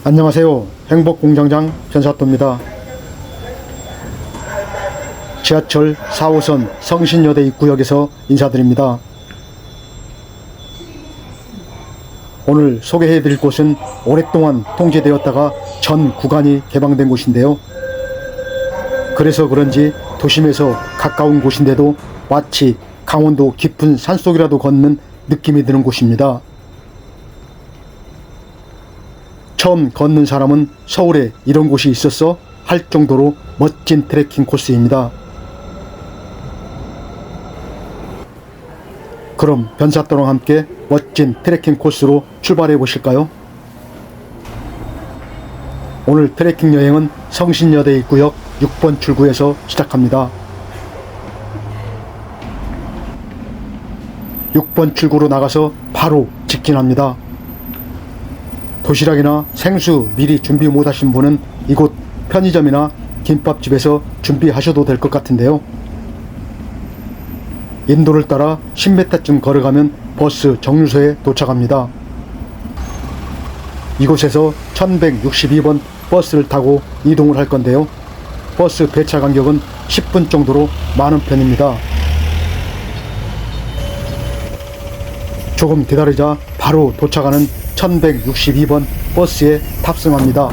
안녕하세요. 행복공장장 변사또입니다. 지하철 4호선 성신여대 입구역에서 인사드립니다. 오늘 소개해드릴 곳은 오랫동안 통제되었다가 전 구간이 개방된 곳인데요. 그래서 그런지 도심에서 가까운 곳인데도 마치 강원도 깊은 산속이라도 걷는 느낌이 드는 곳입니다. 처음 걷는 사람은 서울에 이런 곳이 있었어? 할 정도로 멋진 트레킹 코스입니다. 그럼 변사또랑 함께 멋진 트레킹 코스로 출발해 보실까요? 오늘 트레킹 여행은 성신여대 입구역 6번 출구에서 시작합니다. 6번 출구로 나가서 바로 직진합니다. 도시락이나 생수 미리 준비 못하신 분은 이곳 편의점이나 김밥집에서 준비하셔도 될 것 같은데요. 인도를 따라 10m쯤 걸어가면 버스 정류소에 도착합니다. 이곳에서 1162번 버스를 타고 이동을 할 건데요. 버스 배차 간격은 10분 정도로 많은 편입니다. 조금 기다리자 바로 도착하는 1162번 버스에 탑승합니다.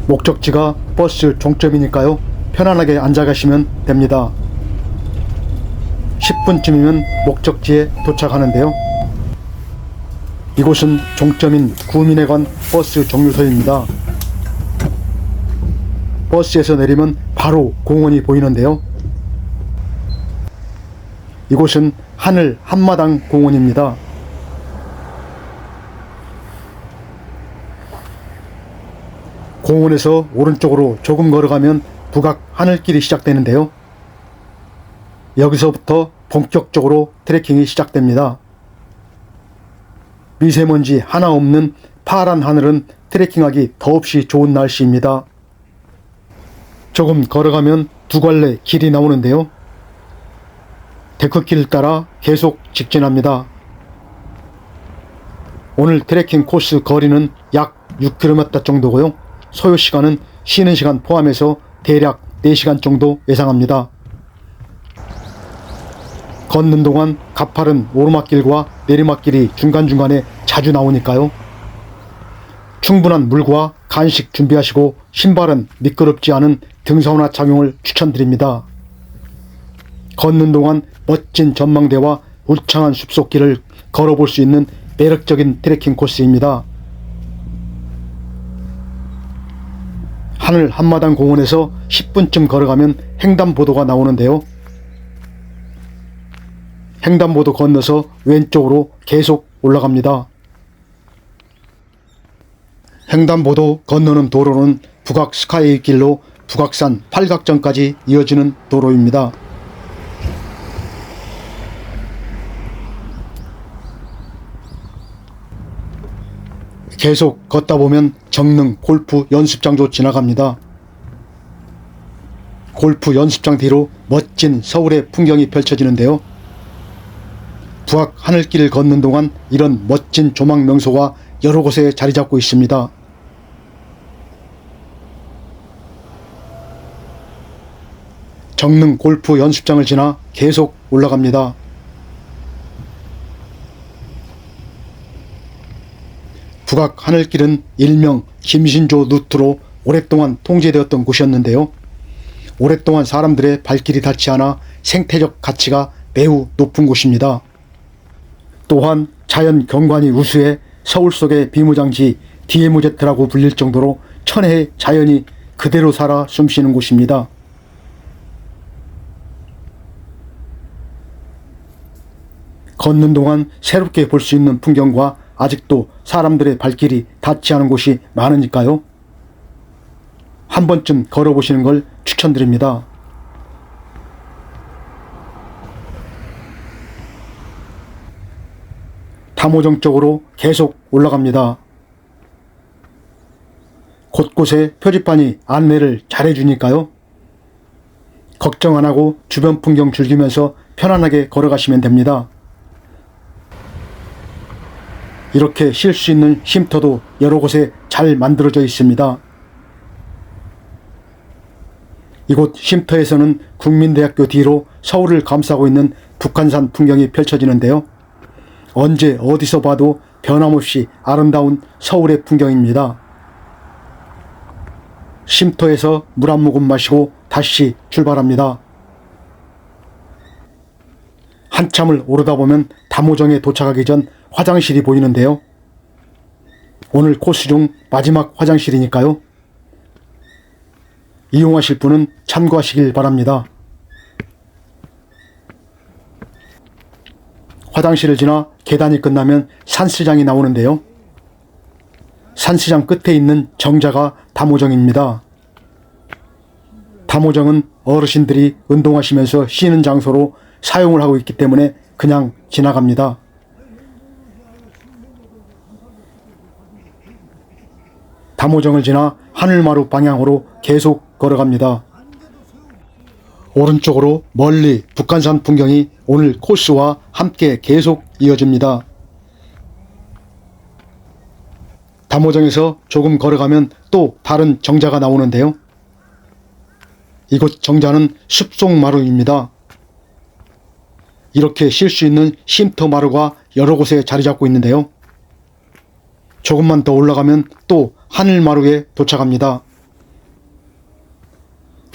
목적지가 버스 종점이니까요. 편안하게 앉아 가시면 됩니다. 10분쯤이면 목적지에 도착하는데요. 이곳은 종점인 구민회관 버스 정류소입니다. 버스에서 내리면 바로 공원이 보이는데요. 이곳은 하늘 한마당 공원입니다. 공원에서 오른쪽으로 조금 걸어가면 북악 하늘길이 시작되는데요. 여기서부터 본격적으로 트레킹이 시작됩니다. 미세먼지 하나 없는 파란 하늘은 트레킹하기 더없이 좋은 날씨입니다. 조금 걸어가면 두 갈래 길이 나오는데요. 데크길을 따라 계속 직진합니다. 오늘 트레킹 코스 거리는 약 6km 정도고요. 소요시간은 쉬는 시간 포함해서 대략 4시간 정도 예상합니다. 걷는 동안 가파른 오르막길과 내리막길이 중간중간에 자주 나오니까요. 충분한 물과 간식 준비하시고 신발은 미끄럽지 않은 등산화 착용을 추천드립니다. 걷는 동안 멋진 전망대와 울창한 숲속길을 걸어볼 수 있는 매력적인 트레킹 코스입니다. 하늘 한마당 공원에서 10분쯤 걸어가면 횡단보도가 나오는데요. 횡단보도 건너서 왼쪽으로 계속 올라갑니다. 횡단보도 건너는 도로는 북악 스카이 길로 북악산 팔각정까지 이어지는 도로입니다. 계속 걷다 보면 정릉 골프 연습장도 지나갑니다. 골프 연습장 뒤로 멋진 서울의 풍경이 펼쳐지는데요. 북악 하늘길을 걷는 동안 이런 멋진 조망 명소가 여러 곳에 자리 잡고 있습니다. 정릉 골프 연습장을 지나 계속 올라갑니다. 북악 하늘길은 일명 김신조 루트로 오랫동안 통제되었던 곳이었는데요. 오랫동안 사람들의 발길이 닿지 않아 생태적 가치가 매우 높은 곳입니다. 또한 자연 경관이 우수해 서울 속의 비무장지 DMZ라고 불릴 정도로 천혜의 자연이 그대로 살아 숨쉬는 곳입니다. 걷는 동안 새롭게 볼 수 있는 풍경과 아직도 사람들의 발길이 닿지 않은 곳이 많으니까요. 한 번쯤 걸어보시는 걸 추천드립니다. 탐호정 쪽으로 계속 올라갑니다. 곳곳에 표지판이 안내를 잘해주니까요. 걱정 안하고 주변 풍경 즐기면서 편안하게 걸어가시면 됩니다. 이렇게 쉴 수 있는 쉼터도 여러 곳에 잘 만들어져 있습니다. 이곳 쉼터에서는 국민대학교 뒤로 서울을 감싸고 있는 북한산 풍경이 펼쳐지는데요. 언제 어디서 봐도 변함없이 아름다운 서울의 풍경입니다. 쉼터에서 물 한 모금 마시고 다시 출발합니다. 한참을 오르다 보면 담오정에 도착하기 전 화장실이 보이는데요. 오늘 코스 중 마지막 화장실이니까요. 이용하실 분은 참고하시길 바랍니다. 화장실을 지나 계단이 끝나면 산스장이 나오는데요. 산스장 끝에 있는 정자가 담오정입니다. 담오정은 어르신들이 운동하시면서 쉬는 장소로 사용을 하고 있기 때문에 그냥 지나갑니다. 담오정을 지나 하늘마루 방향으로 계속 걸어갑니다. 오른쪽으로 멀리 북한산 풍경이 오늘 코스와 함께 계속 이어집니다. 담오정에서 조금 걸어가면 또 다른 정자가 나오는데요. 이곳 정자는 숲속 마루입니다. 이렇게 쉴 수 있는 쉼터 마루가 여러 곳에 자리 잡고 있는데요. 조금만 더 올라가면 또 하늘마루에 도착합니다.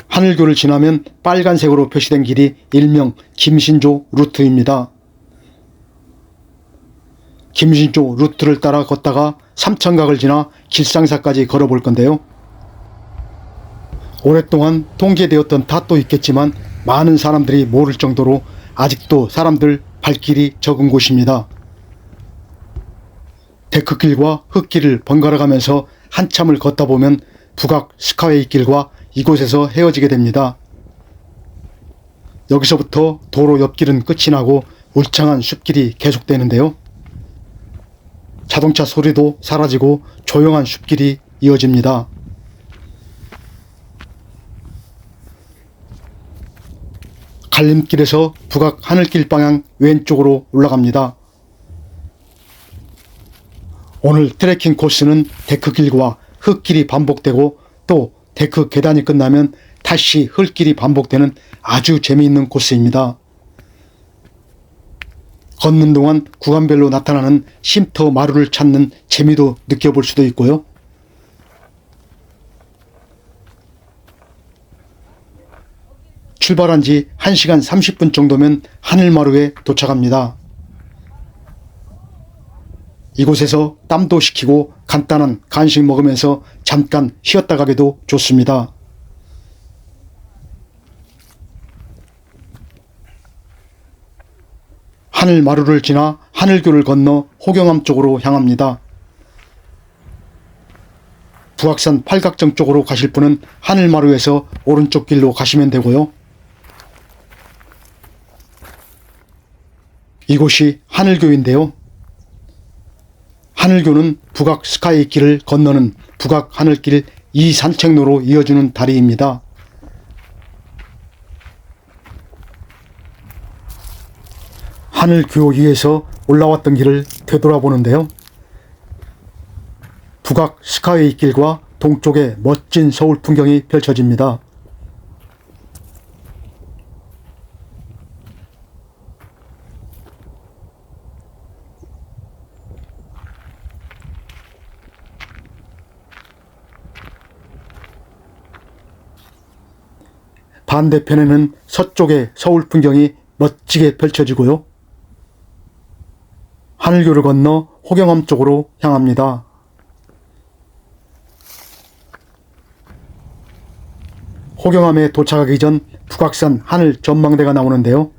하늘교를 지나면 빨간색으로 표시된 길이 일명 김신조 루트입니다. 김신조 루트를 따라 걷다가 삼천각을 지나 길상사까지 걸어볼 건데요. 오랫동안 통제되었던 탓도 있겠지만 많은 사람들이 모를 정도로 아직도 사람들 발길이 적은 곳입니다. 데크길과 흙길을 번갈아 가면서 한참을 걷다 보면 북악 스카웨이 길과 이곳에서 헤어지게 됩니다. 여기서부터 도로 옆길은 끝이 나고 울창한 숲길이 계속되는데요. 자동차 소리도 사라지고 조용한 숲길이 이어집니다. 갈림길에서 북악 하늘길 방향 왼쪽으로 올라갑니다. 오늘 트레킹 코스는 데크길과 흙길이 반복되고 또 데크 계단이 끝나면 다시 흙길이 반복되는 아주 재미있는 코스입니다. 걷는 동안 구간별로 나타나는 쉼터 마루를 찾는 재미도 느껴볼 수도 있고요. 출발한 지 1시간 30분 정도면 하늘마루에 도착합니다. 이곳에서 땀도 식히고 간단한 간식 먹으면서 잠깐 쉬었다 가기도 좋습니다. 하늘마루를 지나 하늘교를 건너 호경암 쪽으로 향합니다. 북악산 팔각정 쪽으로 가실 분은 하늘마루에서 오른쪽 길로 가시면 되고요. 이곳이 하늘교인데요. 하늘교는 북악 스카이 길을 건너는 북악 하늘길 2산책로로 이어주는 다리입니다. 하늘교 위에서 올라왔던 길을 되돌아보는데요. 북악 스카이 길과 동쪽에 멋진 서울 풍경이 펼쳐집니다. 반대편에는 서쪽의 서울 풍경이 멋지게 펼쳐지고요. 하늘교를 건너 호경암 쪽으로 향합니다. 호경암에 도착하기 전 북악산 하늘 전망대가 나오는데요.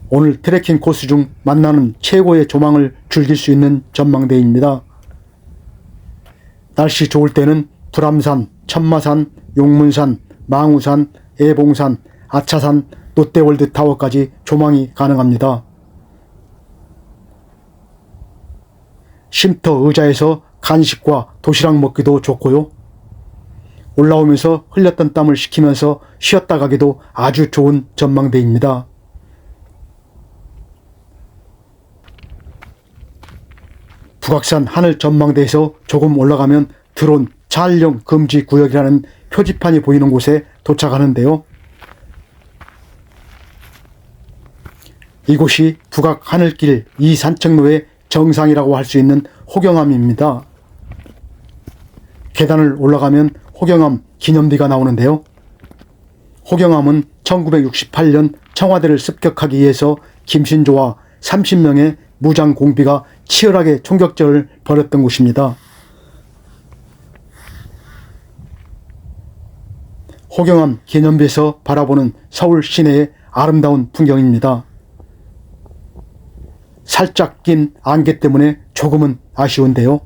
오늘 트레킹 코스 중 만나는 최고의 조망을 즐길 수 있는 전망대입니다. 날씨 좋을 때는 불암산, 천마산, 용문산, 망우산, 애봉산, 아차산, 롯데월드 타워까지 조망이 가능합니다. 쉼터 의자에서 간식과 도시락 먹기도 좋고요. 올라오면서 흘렸던 땀을 식히면서 쉬었다 가기도 아주 좋은 전망대입니다. 북악산 하늘 전망대에서 조금 올라가면 드론 촬영 금지 구역이라는 표지판이 보이는 곳에 도착하는데요. 이곳이 북악 하늘길 2산책로의 정상이라고 할 수 있는 호경암입니다. 계단을 올라가면 호경암 기념비가 나오는데요. 호경암은 1968년 청와대를 습격하기 위해서 김신조와 30명의 무장 공비가 치열하게 총격전을 벌였던 곳입니다. 호경암 기념비에서 바라보는 서울 시내의 아름다운 풍경입니다. 살짝 낀 안개 때문에 조금은 아쉬운데요.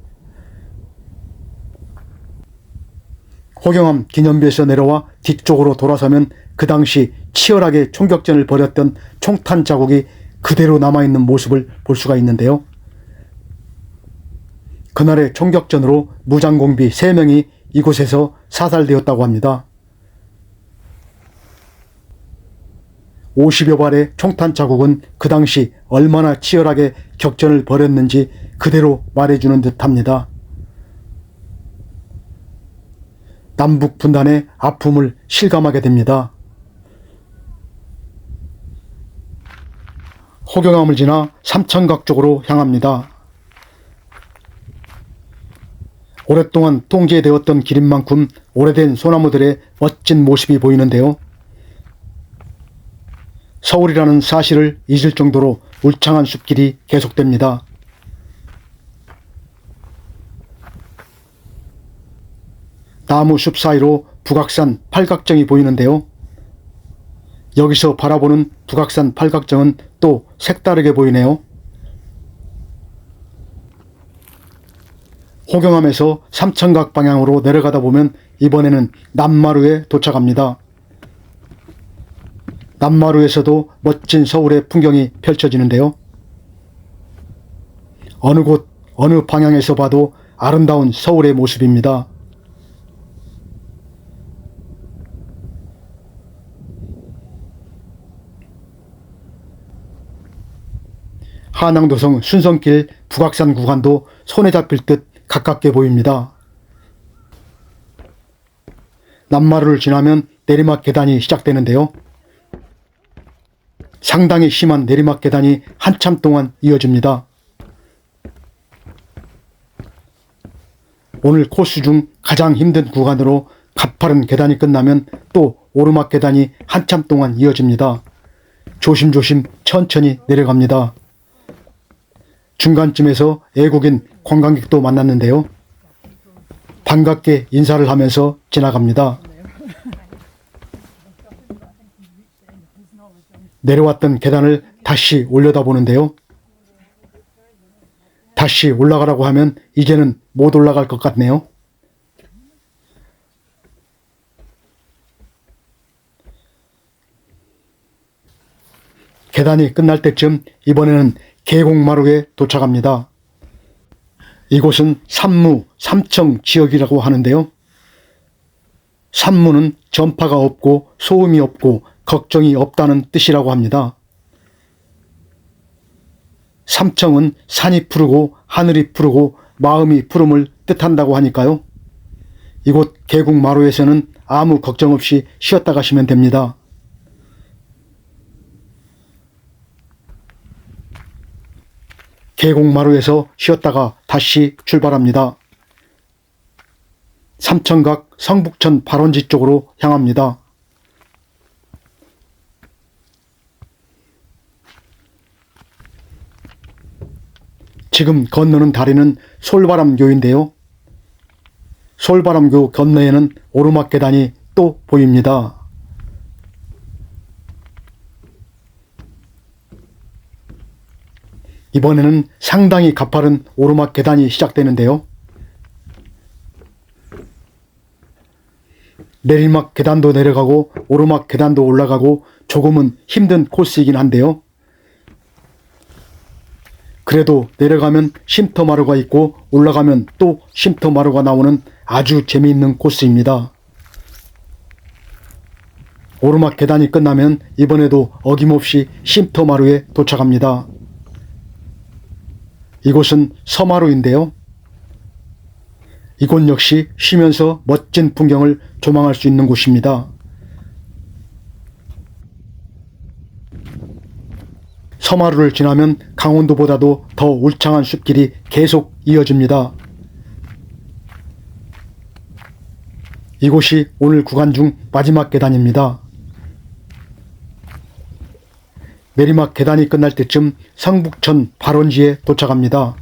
호경암 기념비에서 내려와 뒤쪽으로 돌아서면 그 당시 치열하게 총격전을 벌였던 총탄 자국이 그대로 남아있는 모습을 볼 수가 있는데요. 그날의 총격전으로 무장공비 3명이 이곳에서 사살되었다고 합니다. 50여 발의 총탄 자국은 그 당시 얼마나 치열하게 격전을 벌였는지 그대로 말해주는 듯합니다. 남북 분단의 아픔을 실감하게 됩니다. 호경암을 지나 삼천각 쪽으로 향합니다. 오랫동안 통제되었던 길인 만큼 오래된 소나무들의 멋진 모습이 보이는데요. 서울이라는 사실을 잊을 정도로 울창한 숲길이 계속됩니다. 나무 숲 사이로 북악산 팔각정이 보이는데요. 여기서 바라보는 북악산 팔각정은 또 색다르게 보이네요. 호경암에서 삼천각 방향으로 내려가다 보면 이번에는 남마루에 도착합니다. 남마루에서도 멋진 서울의 풍경이 펼쳐지는데요. 어느 곳, 어느 방향에서 봐도 아름다운 서울의 모습입니다. 한양도성 순성길 북악산 구간도 손에 잡힐 듯 가깝게 보입니다. 남마루를 지나면 내리막 계단이 시작되는데요. 상당히 심한 내리막 계단이 한참 동안 이어집니다. 오늘 코스 중 가장 힘든 구간으로 가파른 계단이 끝나면 또 오르막 계단이 한참 동안 이어집니다. 조심조심 천천히 내려갑니다. 중간쯤에서 외국인 관광객도 만났는데요. 반갑게 인사를 하면서 지나갑니다. 내려왔던 계단을 다시 올려다보는데요. 다시 올라가라고 하면 이제는 못 올라갈 것 같네요. 계단이 끝날 때쯤 이번에는 계곡마루에 도착합니다. 이곳은 삼무, 삼청 지역이라고 하는데요. 삼무는 전파가 없고 소음이 없고 걱정이 없다는 뜻이라고 합니다. 삼청은 산이 푸르고 하늘이 푸르고 마음이 푸름을 뜻한다고 하니까요. 이곳 계곡마루에서는 아무 걱정 없이 쉬었다 가시면 됩니다. 계곡마루에서 쉬었다가 다시 출발합니다. 삼천각 성북천 발원지 쪽으로 향합니다. 지금 건너는 다리는 솔바람교인데요. 솔바람교 건너에는 오르막 계단이 또 보입니다. 이번에는 상당히 가파른 오르막 계단이 시작되는데요. 내리막 계단도 내려가고 오르막 계단도 올라가고 조금은 힘든 코스이긴 한데요. 그래도 내려가면 쉼터마루가 있고 올라가면 또 쉼터마루가 나오는 아주 재미있는 코스입니다. 오르막 계단이 끝나면 이번에도 어김없이 쉼터마루에 도착합니다. 이곳은 서마루인데요. 이곳 역시 쉬면서 멋진 풍경을 조망할 수 있는 곳입니다. 서마루를 지나면 강원도보다도 더 울창한 숲길이 계속 이어집니다. 이곳이 오늘 구간 중 마지막 계단입니다. 내리막 계단이 끝날 때쯤 성북천 발원지에 도착합니다.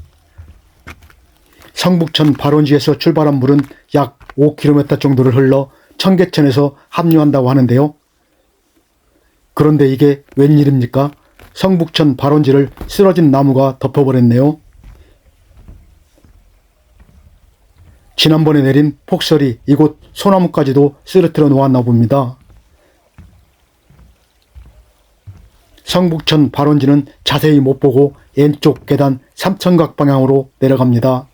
성북천 발원지에서 출발한 물은 약 5km 정도를 흘러 청계천에서 합류한다고 하는데요. 그런데 이게 웬일입니까? 성북천 발원지를 쓰러진 나무가 덮어버렸네요. 지난번에 내린 폭설이 이곳 소나무까지도 쓰러뜨려 놓았나 봅니다. 성북천 발원지는 자세히 못 보고 왼쪽 계단 삼천각 방향으로 내려갑니다.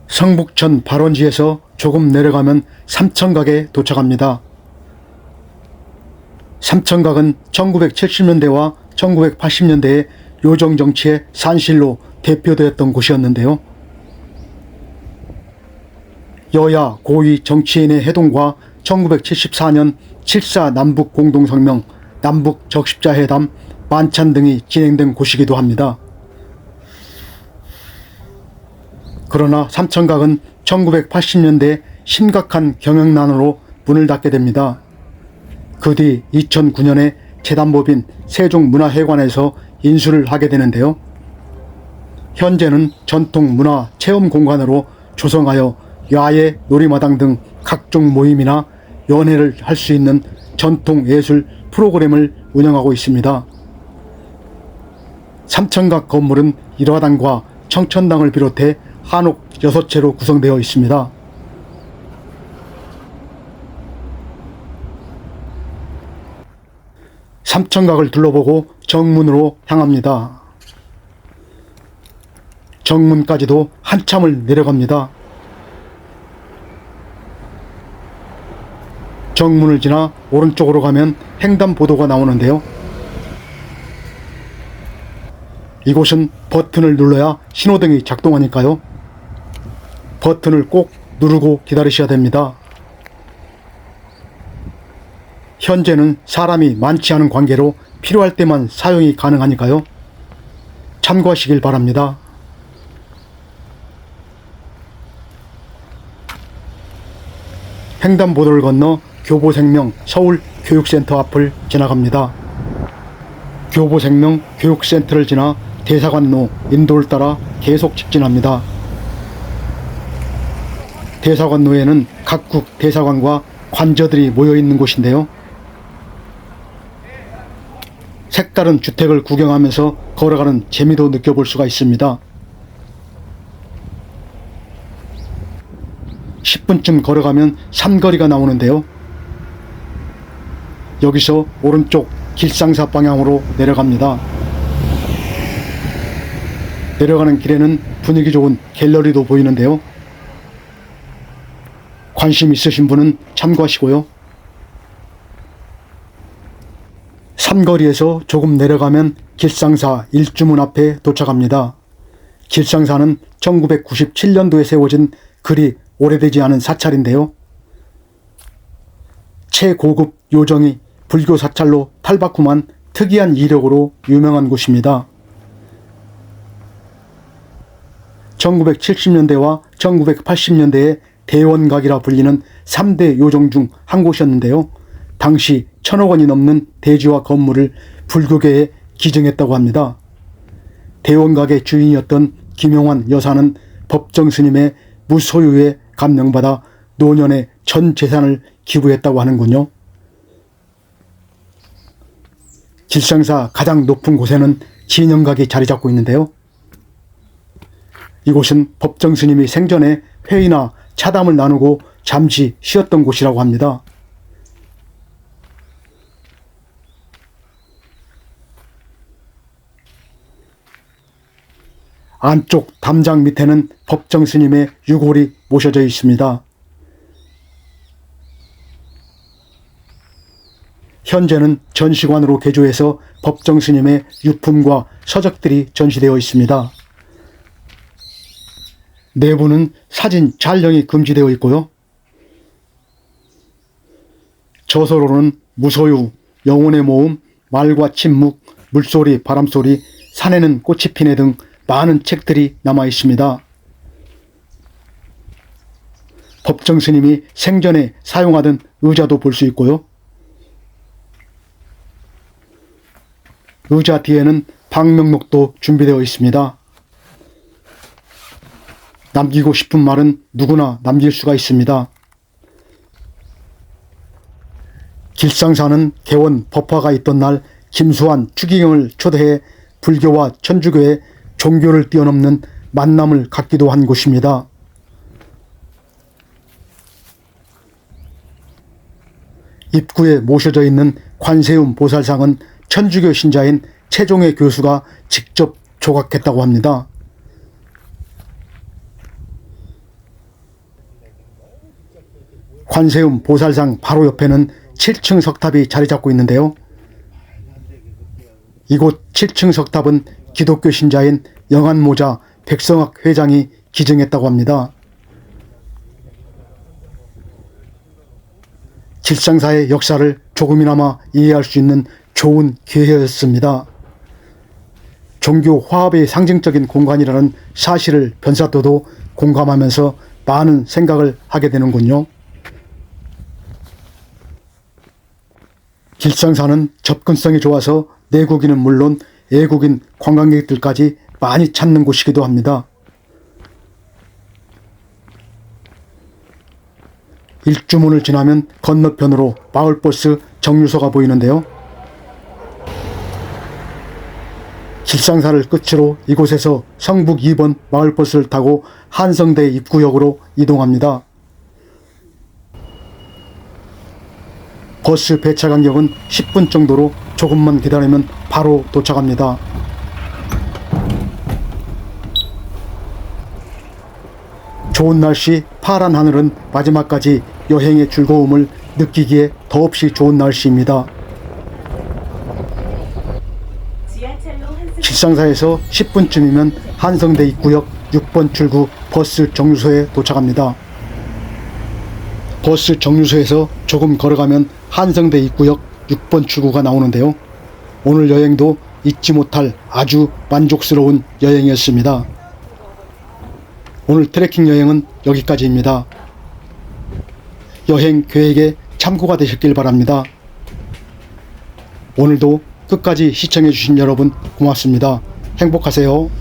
성북천 발원지에서 조금 내려가면 삼천각에 도착합니다. 삼천각은 1970년대와 1980년대의 요정정치의 산실로 대표되었던 곳이었는데요. 여야 고위 정치인의 회동과 1974년 7.4 남북 공동성명, 남북 적십자회담, 만찬 등이 진행된 곳이기도 합니다. 그러나 삼천각은 1980년대 심각한 경영난으로 문을 닫게 됩니다. 그 뒤 2009년에 재단법인 세종문화회관에서 인수를 하게 되는데요. 현재는 전통문화체험공간으로 조성하여 야외 놀이마당 등 각종 모임이나 연회를 할 수 있는 전통예술 프로그램을 운영하고 있습니다. 삼천각 건물은 일화당과 청천당을 비롯해 한옥 6채로 구성되어 있습니다. 삼천각을 둘러보고 정문으로 향합니다. 정문까지도 한참을 내려갑니다. 정문을 지나 오른쪽으로 가면 횡단보도가 나오는데요. 이곳은 버튼을 눌러야 신호등이 작동하니까요. 버튼을 꼭 누르고 기다리셔야 됩니다. 현재는 사람이 많지 않은 관계로 필요할 때만 사용이 가능하니까요. 참고하시길 바랍니다. 횡단보도를 건너 교보생명 서울교육센터 앞을 지나갑니다. 교보생명 교육센터를 지나 대사관로 인도를 따라 계속 직진합니다. 대사관로에는 각국 대사관과 관저들이 모여있는 곳인데요. 색다른 주택을 구경하면서 걸어가는 재미도 느껴볼 수가 있습니다. 10분쯤 걸어가면 삼거리가 나오는데요. 여기서 오른쪽 길상사 방향으로 내려갑니다. 내려가는 길에는 분위기 좋은 갤러리도 보이는데요. 관심 있으신 분은 참고하시고요. 삼거리에서 조금 내려가면 길상사 일주문 앞에 도착합니다. 길상사는 1997년도에 세워진 그리 오래되지 않은 사찰인데요. 최고급 요정이 불교 사찰로 탈바꿈한 특이한 이력으로 유명한 곳입니다. 1970년대와 1980년대에 대원각이라 불리는 3대 요정 중 한 곳이었는데요. 당시 1,000억 원이 넘는 대지와 건물을 불교계에 기증했다고 합니다. 대원각의 주인이었던 김용환 여사는 법정 스님의 무소유에 감명받아 노년에 전 재산을 기부했다고 하는군요. 길상사 가장 높은 곳에는 진영각이 자리 잡고 있는데요. 이곳은 법정 스님이 생전에 회의나 차담을 나누고 잠시 쉬었던 곳이라고 합니다. 안쪽 담장 밑에는 법정 스님의 유골이 모셔져 있습니다. 현재는 전시관으로 개조해서 법정 스님의 유품과 서적들이 전시되어 있습니다. 내부는 사진 촬영이 금지되어 있고요. 저서로는 무소유, 영혼의 모음, 말과 침묵, 물소리, 바람소리, 산에는 꽃이 피네 등 많은 책들이 남아 있습니다. 법정 스님이 생전에 사용하던 의자도 볼 수 있고요. 의자 뒤에는 방명록도 준비되어 있습니다. 남기고 싶은 말은 누구나 남길 수가 있습니다. 길상사는 개원 법화가 있던 날 김수환 추기경을 초대해 불교와 천주교의 종교를 뛰어넘는 만남을 갖기도 한 곳입니다. 입구에 모셔져 있는 관세음 보살상은 천주교 신자인 최종의 교수가 직접 조각했다고 합니다. 관세음 보살상 바로 옆에는 7층 석탑이 자리 잡고 있는데요. 이곳 7층 석탑은 기독교 신자인 영안모자 백성학 회장이 기증했다고 합니다. 길상사의 역사를 조금이나마 이해할 수 있는 좋은 기회였습니다. 종교 화합의 상징적인 공간이라는 사실을 변사또도 공감하면서 많은 생각을 하게 되는군요. 길상사는 접근성이 좋아서 내국인은 물론 외국인 관광객들까지 많이 찾는 곳이기도 합니다. 일주문을 지나면 건너편으로 마을버스 정류소가 보이는데요. 길상사를 끝으로 이곳에서 성북 2번 마을버스를 타고 한성대 입구역으로 이동합니다. 버스 배차 간격은 10분 정도로 조금만 기다리면 바로 도착합니다. 좋은 날씨, 파란 하늘은 마지막까지 여행의 즐거움을 느끼기에 더없이 좋은 날씨입니다. 길상사에서 10분쯤이면 한성대 입구역 6번 출구 버스 정류소에 도착합니다. 버스 정류소에서 조금 걸어가면 한성대 입구역 6번 출구가 나오는데요. 오늘 여행도 잊지 못할 아주 만족스러운 여행이었습니다. 오늘 트레킹 여행은 여기까지입니다. 여행 계획에 참고가 되셨길 바랍니다. 오늘도 끝까지 시청해 주신 여러분 고맙습니다. 행복하세요.